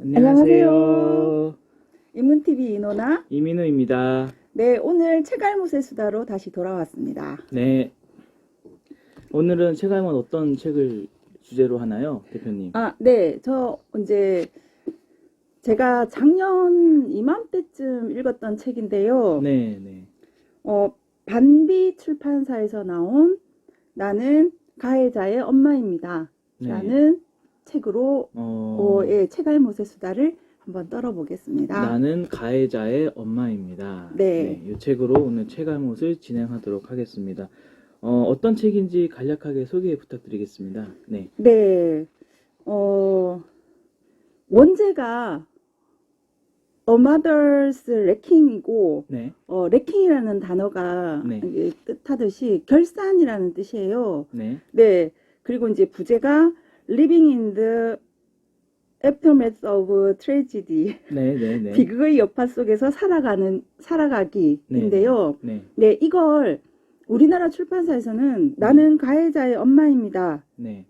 안녕하세요. 인문TV 이노나. 이민우입니다. 네, 오늘 책알못의 수다로 다시 돌아왔습니다. 네. 오늘은 책알못 어떤 책을 주제로 하나요, 대표님? 네, 제가 작년 이맘때쯤 읽었던 책인데요. 네, 네. 반비 출판사에서 나온 나는 가해자의 엄마입니다. 네. 라는 책으로 책알못의 수다를 한번 떨어보겠습니다. 나는 가해자의 엄마입니다. 네. 이 책으로 오늘 책알못을 진행하도록 하겠습니다. 어떤 책인지 간략하게 소개 부탁드리겠습니다. 네. 네, 원제가 A Mother's Wrecking이고, 네. wrecking이라는 단어가 네. 이게 뜻하듯이 결산이라는 뜻이에요. 네. 네, 그리고 이제 부제가 Living in the Aftermath of Tragedy. 네, 네, 네. 비극의 여파 속에서 살아가기인데요. 네. 네, 이걸 우리나라 출판사에서는 나는 가해자의 엄마입니다. 네.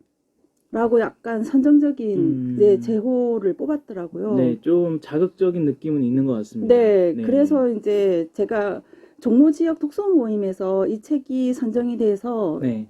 라고 약간 선정적인 제호를 뽑았더라고요. 네, 좀 자극적인 느낌은 있는 것 같습니다. 네, 그래서 이제 제가 종로 지역 독서 모임에서 이 책이 선정이 돼서 네.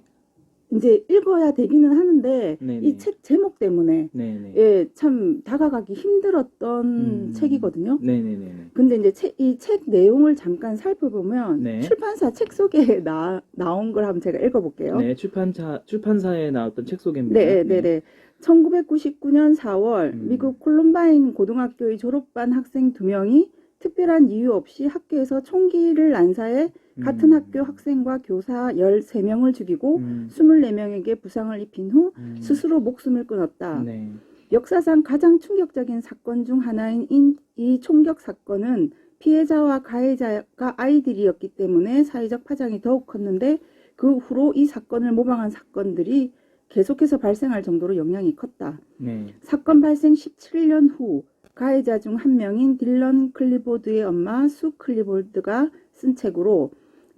이제 읽어야 되기는 하는데 네네. 이 책 제목 때문에 네네. 참 다가가기 힘들었던 책이거든요. 네네네. 근데 이제 이 책 내용을 잠깐 살펴보면 네. 출판사 책 속에 나온 걸 한번 제가 읽어볼게요. 네, 출판사에 나왔던 책 소개입니다. 네. 1999년 4월 미국 콜럼바인 고등학교의 졸업반 학생 2명이 특별한 이유 없이 학교에서 총기를 난사해 같은 학교 학생과 교사 13명을 죽이고 24명에게 부상을 입힌 후 스스로 목숨을 끊었다. 네. 역사상 가장 충격적인 사건 중 하나인 이 총격 사건은 피해자와 가해자가 아이들이었기 때문에 사회적 파장이 더욱 컸는데 그 후로 이 사건을 모방한 사건들이 계속해서 발생할 정도로 영향이 컸다. 네. 사건 발생 17년 후 가해자 중 한 명인 딜런 클리보드의 엄마 수 클리보드가 쓴 책으로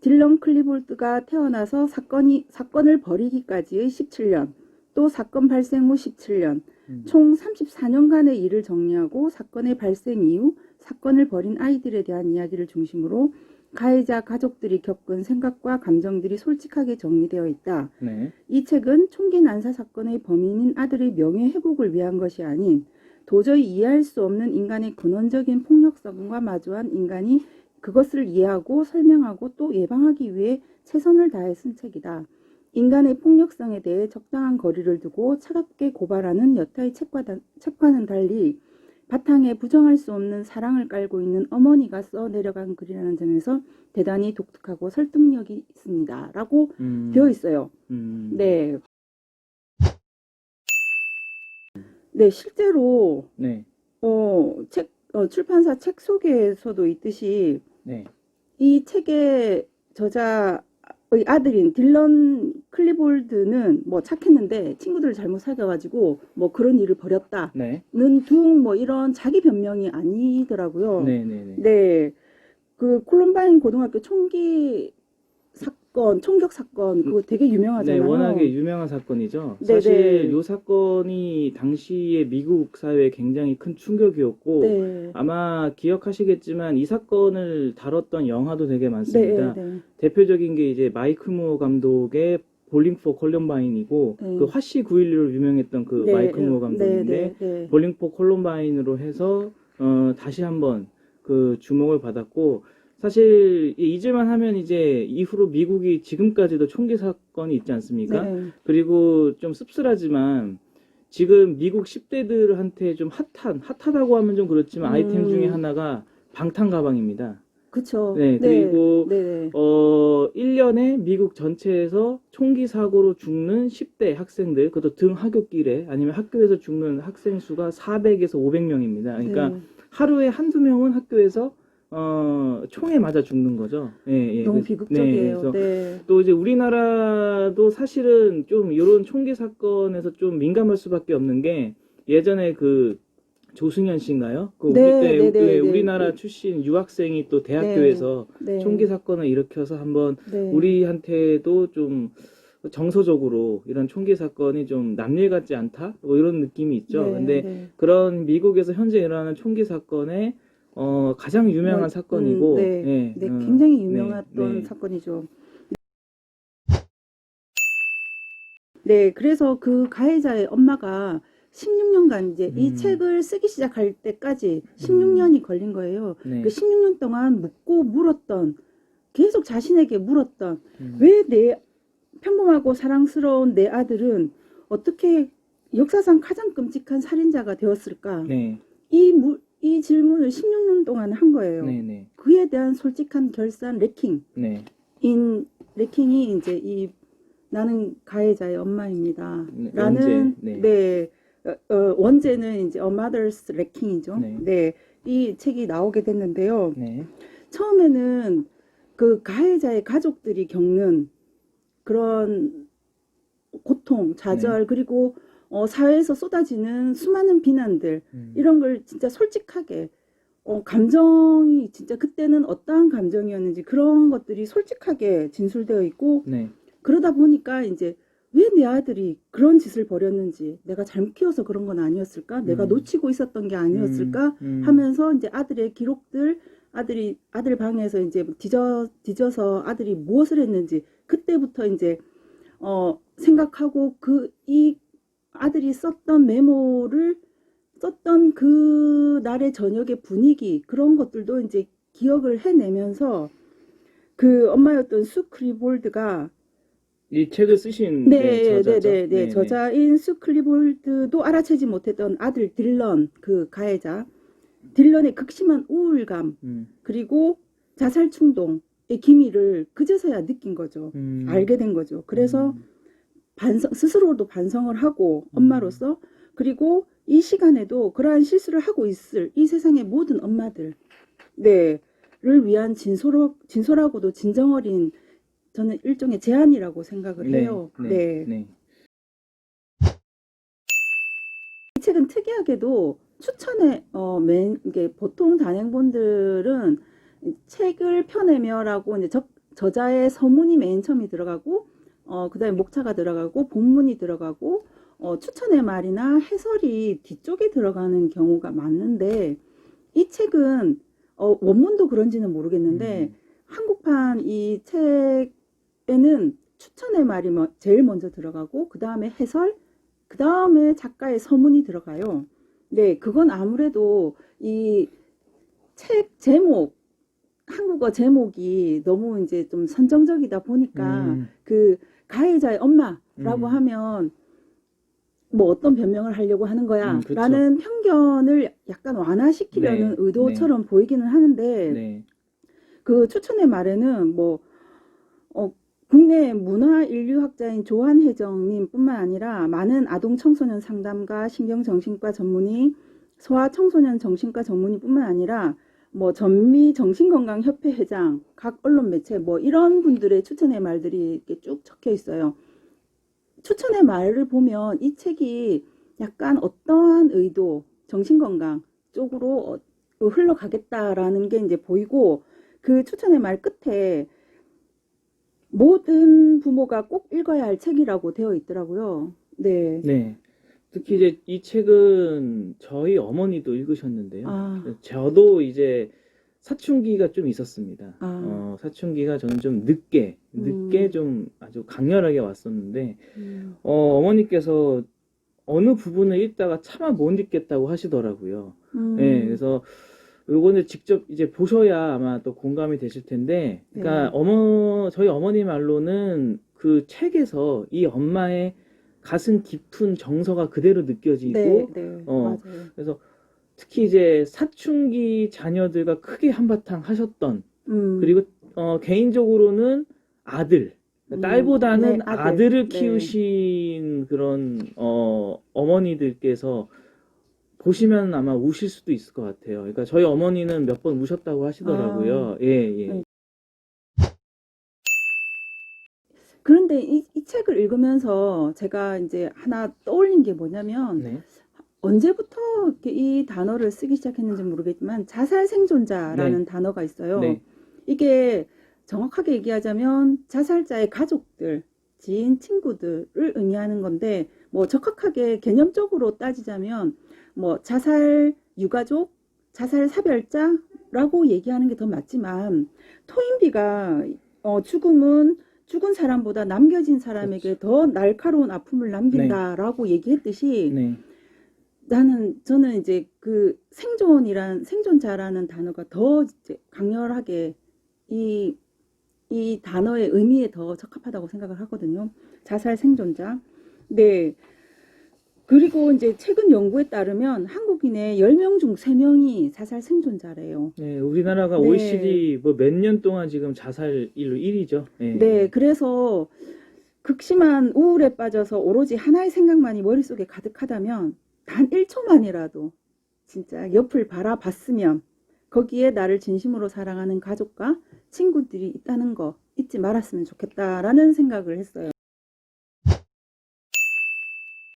딜런 클리보드가 태어나서 사건을 벌이기까지의 17년, 또 사건 발생 후 17년, 총 34년간의 일을 정리하고 사건의 발생 이후 사건을 벌인 아이들에 대한 이야기를 중심으로 가해자 가족들이 겪은 생각과 감정들이 솔직하게 정리되어 있다. 네. 이 책은 총기 난사 사건의 범인인 아들의 명예 회복을 위한 것이 아닌 도저히 이해할 수 없는 인간의 근원적인 폭력성과 마주한 인간이 그것을 이해하고 설명하고 또 예방하기 위해 최선을 다해 쓴 책이다. 인간의 폭력성에 대해 적당한 거리를 두고 차갑게 고발하는 여타의 책과는 달리 바탕에 부정할 수 없는 사랑을 깔고 있는 어머니가 써내려간 글이라는 점에서 대단히 독특하고 설득력이 있습니다. 라고 되어 있어요. 네. 네, 실제로 네. 출판사 책 소개에서도 있듯이 네. 이 책의 저자의 아들인 딜런 클리볼드는 뭐 착했는데 친구들을 잘못 사귀어가지고 뭐 그런 일을 벌였다는 네. 둥 뭐 이런 자기 변명이 아니더라고요. 네네네. 네, 그 콜럼바인 고등학교 총격 사건 그거 되게 유명하잖아요. 네, 워낙에 유명한 사건이죠. 네네. 사실 이 사건이 당시에 미국 사회에 굉장히 큰 충격이었고 네. 아마 기억하시겠지만 이 사건을 다뤘던 영화도 되게 많습니다. 네. 대표적인 게 이제 마이클 무어 감독의 볼링 포 콜럼바인이고 그 화씨 9.11로 유명했던 그 마이클 무어 감독인데 볼링 포 콜럼바인으로 해서 다시 한번 그 주목을 받았고 사실 잊을만 하면 이제 이후로 미국이 지금까지도 총기 사건이 있지 않습니까? 네. 그리고 좀 씁쓸하지만 지금 미국 10대들한테 좀 핫하다고 하면 좀 그렇지만 아이템 중에 하나가 방탄 가방입니다. 그쵸. 네, 그리고 네. 1년에 미국 전체에서 총기 사고로 죽는 10대 학생들, 그것도 등 하굣길에 아니면 학교에서 죽는 학생 수가 400에서 500명입니다. 그러니까 하루에 한두 명은 학교에서 총에 맞아 죽는 거죠. 예. 너무 비극적이에요. 그래서 또 이제 우리나라도 사실은 좀 이런 총기 사건에서 좀 민감할 수밖에 없는 게 예전에 그 조승현 씨인가요? 우리나라 출신 유학생이 또 대학교에서 총기 사건을 일으켜서 한번 우리한테도 좀 정서적으로 이런 총기 사건이 좀 남일 같지 않다? 뭐 이런 느낌이 있죠. 네, 근데 네. 그런 미국에서 현재 일어나는 총기 사건의 가장 유명한 사건이고, 네, 예, 네, 굉장히 유명했던 네. 사건이죠. 네, 그래서 그 가해자의 엄마가 16년간 이제 이 책을 쓰기 시작할 때까지 16년이 걸린 거예요. 네. 그 16년 동안 묻고 물었던, 계속 자신에게 물었던, 왜 내 평범하고 사랑스러운 내 아들은 어떻게 역사상 가장 끔찍한 살인자가 되었을까? 네. 이 질문을 16년 동안 한 거예요. 네, 네. 그에 대한 솔직한 결산 레킹. 네. 레킹이 이제 이 나는 가해자의 엄마입니다. 네, 라는 원제, 네. 네. 원제는 이제 A Mother's Wrecking이죠. 네. 네. 이 책이 나오게 됐는데요. 네. 처음에는 그 가해자의 가족들이 겪는 그런 고통, 좌절, 네. 그리고 사회에서 쏟아지는 수많은 비난들, 이런 걸 진짜 솔직하게, 감정이 진짜 그때는 어떠한 감정이었는지 그런 것들이 솔직하게 진술되어 있고, 네. 그러다 보니까 이제 왜 내 아들이 그런 짓을 벌였는지, 내가 잘못 키워서 그런 건 아니었을까? 내가 놓치고 있었던 게 아니었을까? 하면서 이제 아들의 기록들, 아들 방에서 이제 뒤져서 아들이 무엇을 했는지, 그때부터 이제, 생각하고 이 아들이 썼던 메모를 썼던 그 날의 저녁의 분위기, 그런 것들도 이제 기억을 해내면서 그 엄마였던 수 클리볼드가 이 책을 쓰신 저자죠. 네. 저자인 수 클리볼드도 알아채지 못했던 아들 딜런, 그 가해자 딜런의 극심한 우울감, 그리고 자살 충동의 기미를 그제서야 느낀 거죠. 알게 된 거죠. 그래서 스스로도 반성을 하고 엄마로서, 그리고 이 시간에도 그러한 실수를 하고 있을 이 세상의 모든 엄마들, 를 위한 진솔하고도 진정 어린, 저는 일종의 제안이라고 생각을 해요. 네. 이 책은 특이하게도 추천에 이게 보통 단행본들은 책을 펴내며라고 이제 저자의 서문이 맨 처음이 들어가고, 그다음에 목차가 들어가고 본문이 들어가고, 추천의 말이나 해설이 뒤쪽에 들어가는 경우가 많은데, 이 책은 원문도 그런지는 모르겠는데 한국판 이 책에는 추천의 말이 제일 먼저 들어가고, 그 다음에 해설, 그 다음에 작가의 서문이 들어가요. 네, 그건 아무래도 이 책 제목, 한국어 제목이 너무 이제 좀 선정적이다 보니까 그 가해자의 엄마라고 하면 뭐 어떤 변명을 하려고 하는 거야 라는 편견을 약간 완화시키려는 의도처럼 보이기는 하는데, 그 추천의 말에는 뭐 국내 문화인류학자인 조한혜정님 뿐만 아니라 많은 아동 청소년 상담가, 신경정신과 전문의, 소아청소년 정신과 전문의 뿐만 아니라 뭐 전미 정신건강협회 회장, 각 언론 매체 뭐 이런 분들의 추천의 말들이 이렇게 쭉 적혀 있어요. 추천의 말을 보면 이 책이 약간 어떠한 의도, 정신건강 쪽으로 흘러가겠다라는 게 이제 보이고, 그 추천의 말 끝에 모든 부모가 꼭 읽어야 할 책이라고 되어 있더라고요. 네. 네. 특히 이제 이 책은 저희 어머니도 읽으셨는데요. 저도 이제 사춘기가 좀 있었습니다. 사춘기가 저는 좀 늦게 좀 아주 강렬하게 왔었는데, 어머니께서 어느 부분을 읽다가 차마 못 읽겠다고 하시더라고요. 네, 그래서 요거는 직접 이제 보셔야 아마 또 공감이 되실 텐데, 그러니까 저희 어머니 말로는 그 책에서 이 엄마의 가슴 깊은 정서가 그대로 느껴지고, 맞아요. 그래서 특히 이제 사춘기 자녀들과 크게 한바탕 하셨던, 그리고 개인적으로는 아들, 딸보다는 아들을 키우신 그런 어머니들께서 보시면 아마 우실 수도 있을 것 같아요. 그러니까 저희 어머니는 몇 번 우셨다고 하시더라고요. 예. 그런데 이 책을 읽으면서 제가 이제 하나 떠올린 게 뭐냐면, 언제부터 이렇게 이 단어를 쓰기 시작했는지 모르겠지만 자살 생존자라는 단어가 있어요. 이게 정확하게 얘기하자면 자살자의 가족들, 지인, 친구들을 의미하는 건데 뭐 적확하게 개념적으로 따지자면 뭐 자살 유가족, 자살 사별자라고 얘기하는 게 더 맞지만 토인비가 죽음은 죽은 사람보다 남겨진 사람에게 더 날카로운 아픔을 남긴다라고 얘기했듯이 네. 저는 이제 그 생존자라는 단어가 더 이제 강렬하게 이 단어의 의미에 더 적합하다고 생각을 하거든요. 자살 생존자. 네. 그리고 이제 최근 연구에 따르면 한국인의 10명 중 3명이 자살 생존자래요. 네, 우리나라가 네. OECD 뭐 몇 년 동안 지금 자살률로 1위죠. 네. 네, 그래서 극심한 우울에 빠져서 오로지 하나의 생각만이 머릿속에 가득하다면 단 1초만이라도 진짜 옆을 바라봤으면 거기에 나를 진심으로 사랑하는 가족과 친구들이 있다는 거 잊지 말았으면 좋겠다라는 생각을 했어요.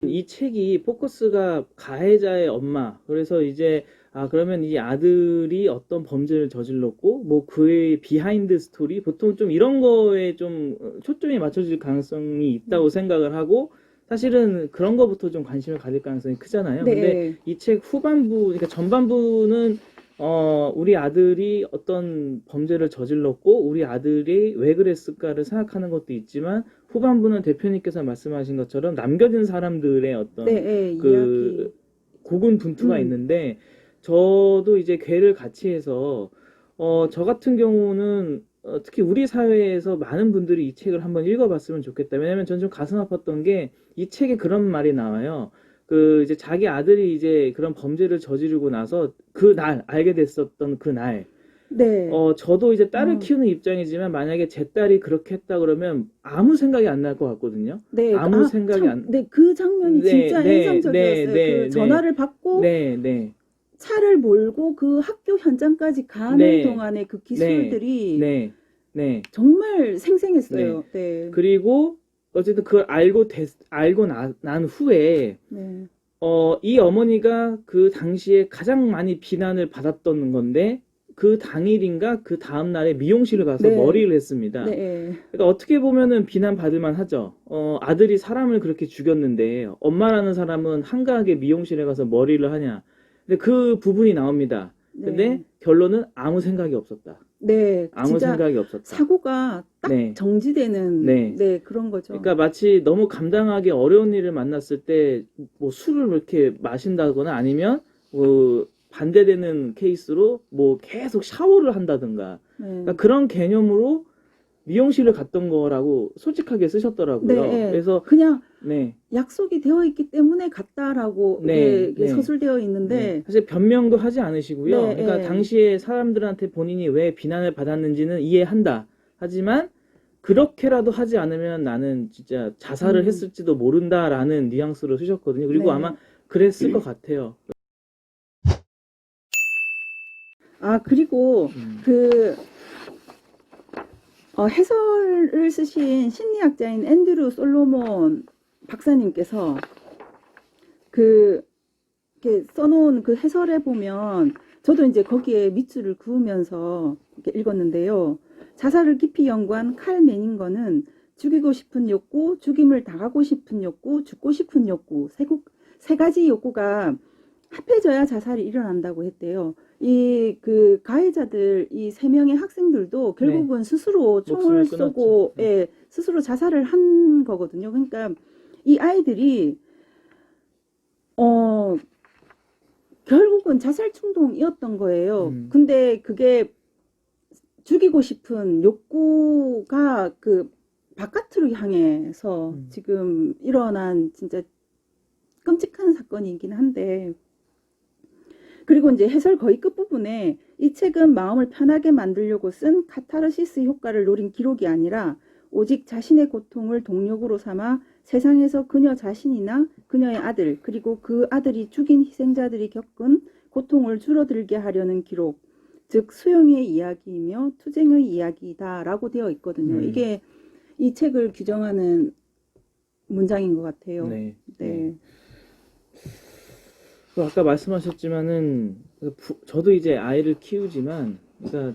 이 책이 포커스가 가해자의 엄마. 그래서 이제 그러면 이 아들이 어떤 범죄를 저질렀고 뭐 그의 비하인드 스토리 보통 좀 이런 거에 좀 초점이 맞춰질 가능성이 있다고 생각을 하고 사실은 그런 거부터 좀 관심을 가질 가능성이 크잖아요. 네. 근데 이 책 후반부 그러니까 전반부는 우리 아들이 어떤 범죄를 저질렀고 우리 아들이 왜 그랬을까를 생각하는 것도 있지만 후반부는 대표님께서 말씀하신 것처럼 남겨진 사람들의 어떤 네, 그 이야기. 고군분투가 있는데 저도 이제 괴를 같이 해서 저 같은 경우는 특히 우리 사회에서 많은 분들이 이 책을 한번 읽어봤으면 좋겠다. 왜냐면 전 좀 가슴 아팠던 게 이 책에 그런 말이 나와요. 그 이제 자기 아들이 이제 그런 범죄를 저지르고 나서 그 날 알게 됐었던 그 날. 네. 저도 이제 딸을 키우는 입장이지만 만약에 제 딸이 그렇게 했다 그러면 아무 생각이 안 날 것 같거든요. 네. 아무 생각이 참, 안. 네, 그 장면이 네, 진짜 네, 인상적이었어요. 네, 그 전화를 받고 네, 네, 차를 몰고 그 학교 현장까지 가는 네. 동안에 그 기술들이 네, 네. 정말 생생했어요. 네. 그리고 어쨌든 그걸 알고 난 후에 네. 이 어머니가 그 당시에 가장 많이 비난을 받았던 건데 그 당일인가 그 다음 날에 미용실을 가서 네. 머리를 했습니다. 네. 그러니까 어떻게 보면은 비난받을 만하죠. 아들이 사람을 그렇게 죽였는데 엄마라는 사람은 한가하게 미용실에 가서 머리를 하냐. 근데 그 부분이 나옵니다. 근데 네. 결론은 아무 생각이 없었다. 네. 아무 진짜 생각이 없었다. 사고가 딱 네. 정지되는 네. 그런 거죠. 그러니까 마치 너무 감당하기 어려운 일을 만났을 때 뭐 술을 이렇게 마신다거나 아니면 뭐 반대되는 케이스로 뭐 계속 샤워를 한다든가 네. 그러니까 그런 개념으로 미용실을 갔던 거라고 솔직하게 쓰셨더라고요. 네. 그래서 그냥 네. 약속이 되어 있기 때문에 갔다라고 네, 이게 네. 서술되어 있는데 네. 사실 변명도 하지 않으시고요. 네, 그러니까 네. 당시에 사람들한테 본인이 왜 비난을 받았는지는 이해한다. 하지만 그렇게라도 하지 않으면 나는 진짜 자살을 했을지도 모른다라는 뉘앙스로 쓰셨거든요. 그리고 네. 아마 그랬을 것 같아요. 그리고 해설을 쓰신 심리학자인 앤드류 솔로몬 박사님께서 이렇게 써놓은 그 해설에 보면 저도 이제 거기에 밑줄을 그으면서 이렇게 읽었는데요. 자살을 깊이 연구한 칼 매닝거는 죽이고 싶은 욕구, 죽임을 당하고 싶은 욕구, 죽고 싶은 욕구, 세 가지 욕구가 합해져야 자살이 일어난다고 했대요. 그 가해자들 이 3명의 학생들도 결국은 스스로 총을 쏘고 스스로 자살을 한 거거든요. 그러니까 이 아이들이 결국은 자살 충동이었던 거예요. 근데 그게 죽이고 싶은 욕구가 그 바깥으로 향해서 지금 일어난 진짜 끔찍한 사건이긴 한데 그리고 이제 해설 거의 끝부분에 이 책은 마음을 편하게 만들려고 쓴 카타르시스 효과를 노린 기록이 아니라 오직 자신의 고통을 동력으로 삼아 세상에서 그녀 자신이나 그녀의 아들 그리고 그 아들이 죽인 희생자들이 겪은 고통을 줄어들게 하려는 기록 즉 수용의 이야기이며 투쟁의 이야기다라고 되어 있거든요. 이게 이 책을 규정하는 문장인 것 같아요. 네. 네. 아까 말씀하셨지만은 저도 이제 아이를 키우지만 그러니까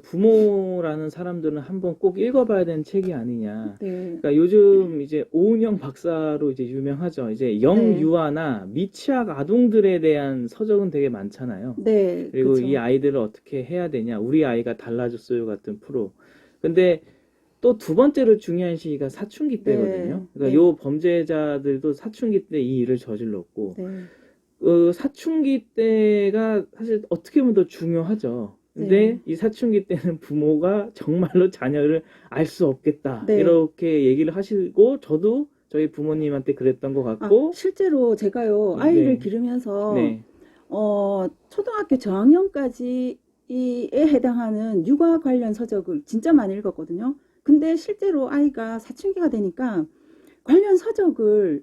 부모라는 사람들은 한번 꼭 읽어봐야 되는 책이 아니냐. 네. 그러니까 요즘 이제 오은영 박사로 이제 유명하죠. 이제 네. 영유아나 미취학 아동들에 대한 서적은 되게 많잖아요. 네. 그리고 그쵸. 이 아이들을 어떻게 해야 되냐. 우리 아이가 달라졌어요 같은 프로. 근데 또 두 번째로 중요한 시기가 사춘기 때거든요. 그러니까 네. 요 범죄자들도 사춘기 때 이 일을 저질렀고, 네. 사춘기 때가 사실 어떻게 보면 더 중요하죠. 근데 네. 이 사춘기 때는 부모가 정말로 자녀를 알 수 없겠다. 네. 이렇게 얘기를 하시고, 저도 저희 부모님한테 그랬던 것 같고, 실제로 제가요, 아이를 네. 기르면서, 네. 초등학교 저학년까지에 해당하는 육아 관련 서적을 진짜 많이 읽었거든요. 근데 실제로 아이가 사춘기가 되니까 관련 서적을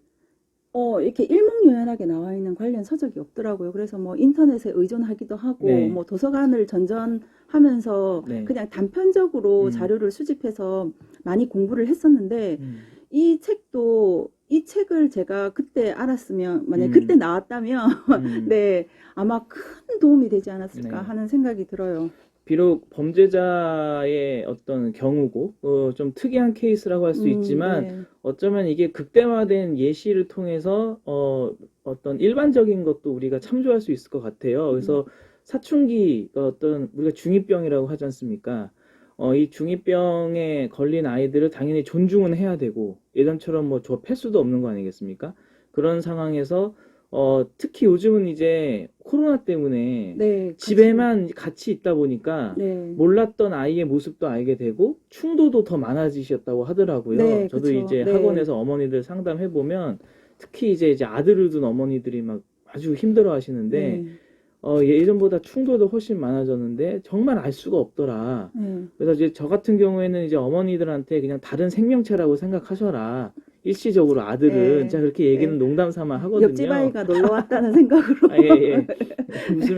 이렇게 일목요연하게 나와 있는 관련 서적이 없더라고요. 그래서 뭐 인터넷에 의존하기도 하고, 네. 뭐 도서관을 전전하면서 네. 그냥 단편적으로 자료를 수집해서 많이 공부를 했었는데, 이 책을 제가 그때 알았으면, 만약에 그때 나왔다면, 네, 아마 큰 도움이 되지 않았을까 네. 하는 생각이 들어요. 비록 범죄자의 어떤 경우고 좀 특이한 케이스라고 할 수 있지만 네. 어쩌면 이게 극대화된 예시를 통해서 어떤 일반적인 것도 우리가 참조할 수 있을 것 같아요. 그래서 사춘기 어떤 우리가 중이병이라고 하지 않습니까? 이 중이병에 걸린 아이들을 당연히 존중은 해야 되고 예전처럼 뭐 저 패수도 없는 거 아니겠습니까? 그런 상황에서 특히 요즘은 이제 코로나 때문에 네, 집에만 같이 있다 보니까 네. 몰랐던 아이의 모습도 알게 되고 충도도 더 많아지셨다고 하더라고요. 네, 저도 그쵸. 이제 네. 학원에서 어머니들 상담해 보면 특히 이제 아들을 둔 어머니들이 막 아주 힘들어 하시는데 네. 예전보다 충도도 훨씬 많아졌는데 정말 알 수가 없더라. 네. 그래서 이제 저 같은 경우에는 이제 어머니들한테 그냥 다른 생명체라고 생각하셔라. 일시적으로 아들은 네. 제가 그렇게 얘기는 네. 농담 삼아 하거든요. 옆집 아이가 놀러 왔다는 생각으로. 아, 예, 예.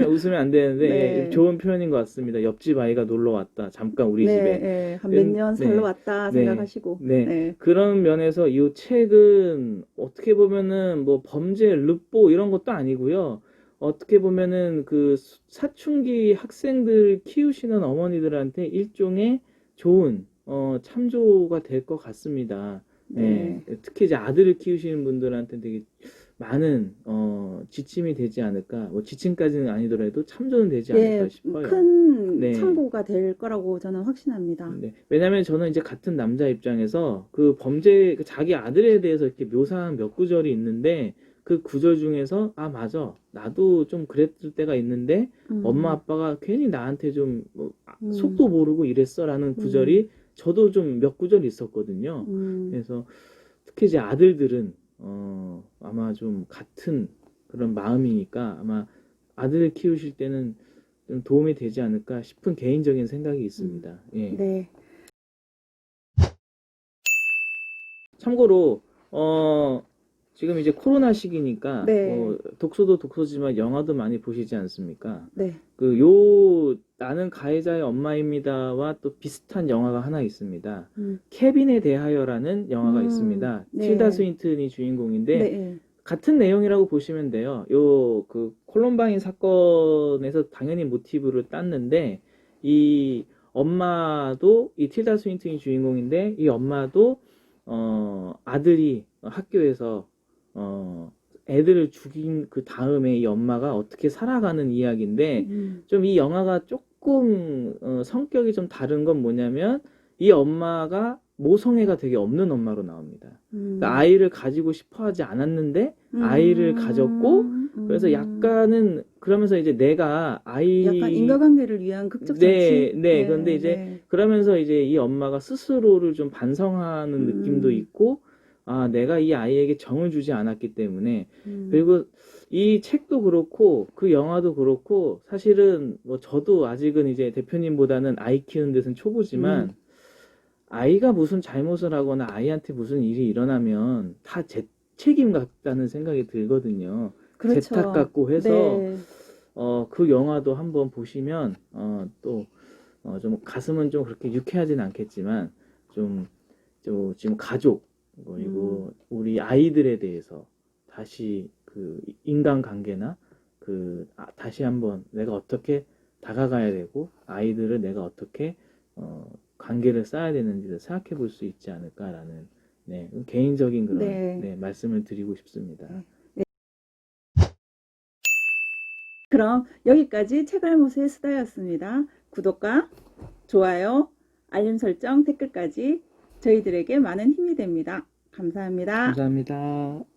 웃으면 안 되는데, 네. 예, 좋은 표현인 것 같습니다. 옆집 아이가 놀러 왔다. 잠깐 우리 네, 집에. 네. 한 몇 년 살러 네, 왔다 네, 생각하시고. 네. 네. 그런 면에서 이 책은 어떻게 보면은 뭐 범죄, 르뽀 이런 것도 아니고요. 어떻게 보면은 그 사춘기 학생들 키우시는 어머니들한테 일종의 좋은, 참조가 될 것 같습니다. 네. 특히 이제 아들을 키우시는 분들한테 되게 많은 지침이 되지 않을까. 뭐 지침까지는 아니더라도 참조는 되지 않을까 싶어요. 큰 네. 참고가 될 거라고 저는 확신합니다. 네. 왜냐면 저는 이제 같은 남자 입장에서 그 자기 아들에 대해서 이렇게 묘사한 몇 구절이 있는데 그 구절 중에서 아 맞아 나도 좀 그랬을 때가 있는데 엄마 아빠가 괜히 나한테 좀 속도 모르고 이랬어라는 구절이 저도 좀 몇 구절 있었거든요. 그래서 특히 이제 아들들은 아마 좀 같은 그런 마음이니까 아마 아들을 키우실 때는 좀 도움이 되지 않을까 싶은 개인적인 생각이 있습니다. 예. 네. 참고로 지금 이제 코로나 시기니까 네. 독서도 독서지만 영화도 많이 보시지 않습니까? 네. 나는 가해자의 엄마입니다와 또 비슷한 영화가 하나 있습니다. 케빈에 대하여라는 영화가 있습니다. 네. 틸다 스윈튼이 주인공인데 네. 같은 내용이라고 보시면 돼요. 그 콜럼바인 사건에서 당연히 모티브를 땄는데 이 엄마도 이 틸다 스윈튼이 주인공인데 이 엄마도 아들이 학교에서 애들을 죽인 그 다음에 이 엄마가 어떻게 살아가는 이야기인데 좀 이 영화가 조금 성격이 좀 다른 건 뭐냐면 이 엄마가 모성애가 되게 없는 엄마로 나옵니다. 그러니까 아이를 가지고 싶어 하지 않았는데 아이를 가졌고 그래서 약간은 그러면서 이제 내가 약간 인과관계를 위한 극적 장치. 네. 그런데 이제 그러면서 이제 이 엄마가 스스로를 좀 반성하는 느낌도 있고 아, 내가 이 아이에게 정을 주지 않았기 때문에 그리고 이 책도 그렇고 그 영화도 그렇고 사실은 뭐 저도 아직은 이제 대표님보다는 아이 키우는 데서는 초보지만 아이가 무슨 잘못을 하거나 아이한테 무슨 일이 일어나면 다 제 책임 같다는 생각이 들거든요. 그렇죠. 제 탓 같고 해서 네. 그 영화도 한번 보시면 또 좀 가슴은 좀 그렇게 유쾌하진 않겠지만 좀 지금 가족 그리고 우리 아이들에 대해서 다시 그 인간관계나 다시 한번 내가 어떻게 다가가야 되고 아이들을 내가 어떻게 관계를 쌓아야 되는지를 생각해 볼 수 있지 않을까라는 네, 개인적인 그런 네. 네, 말씀을 드리고 싶습니다. 네. 그럼 여기까지 책알못의 수다였습니다. 구독과 좋아요, 알림 설정, 댓글까지 저희들에게 많은 힘이 됩니다. 감사합니다. 감사합니다.